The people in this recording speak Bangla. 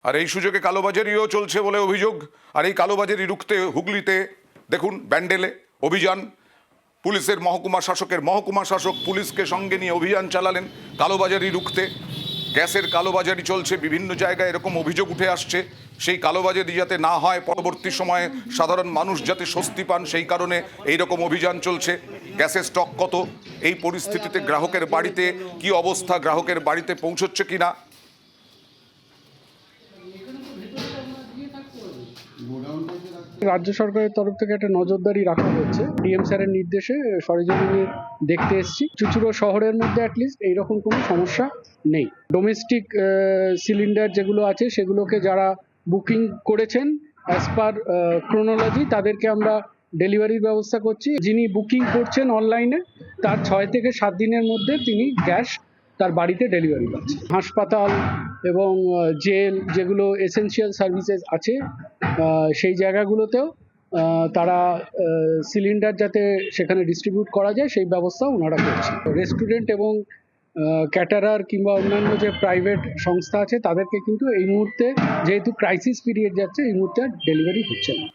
আর এই সুযোগে কালোবাজারিও চলছে বলে অভিযোগ। আর এই কালোবাজারি রুখতে হুগলিতে দেখুন ব্যান্ডেলে অভিযান, পুলিশের মহকুমা শাসক পুলিশকে সঙ্গে নিয়ে অভিযান চালালেন কালোবাজারি রুখতে। গ্যাসের কালোবাজারি চলছে বিভিন্ন জায়গায়, এরকম অভিযোগ উঠে আসছে। সেই কালোবাজারি যাতে না হয়, পরবর্তী সময়ে সাধারণ মানুষ যাতে স্বস্তি পান, সেই কারণে এই রকম অভিযান চলছে। গ্যাসের স্টক কত, এই পরিস্থিতিতে গ্রাহকের বাড়িতে কি অবস্থা, গ্রাহকের বাড়িতে পৌঁছচ্ছে কিনা। রাজ্য সরকারের তরফ থেকে একটা নজরদারি রাখা হচ্ছে। ডিএম স্যারের নির্দেশে সরেজমিনে দেখতে এসেছি। চুচুড়ো শহরের মধ্যে অ্যাটলিস্ট এইরকম কোনো সমস্যা নেই। ডোমেস্টিক সিলিন্ডার যেগুলো আছে সেগুলোকে যারা বুকিং করেছেন অ্যাজ পার ক্রোনোলজি, তাদেরকে আমরা ডেলিভারির ব্যবস্থা করছি। যিনি বুকিং করছেন অনলাইনে, তার 6 থেকে 7 দিনের মধ্যে তিনি গ্যাস তার বাড়িতে ডেলিভারি পাচ্ছে। হাসপাতাল এবং জেল, যেগুলো এসেনশিয়াল সার্ভিসেস আছে, সেই জায়গাগুলোতেও তারা সিলিন্ডার যাতে সেখানে ডিস্ট্রিবিউট করা যায় সেই ব্যবস্থাও ওনারা করছে। রেস্টুরেন্ট এবং ক্যাটারার কিংবা অন্যান্য যে প্রাইভেট সংস্থা আছে তাদেরকে কিন্তু এই মুহূর্তে, যেহেতু ক্রাইসিস পিরিয়ড যাচ্ছে, এই মুহূর্তে ডেলিভারি হচ্ছে না।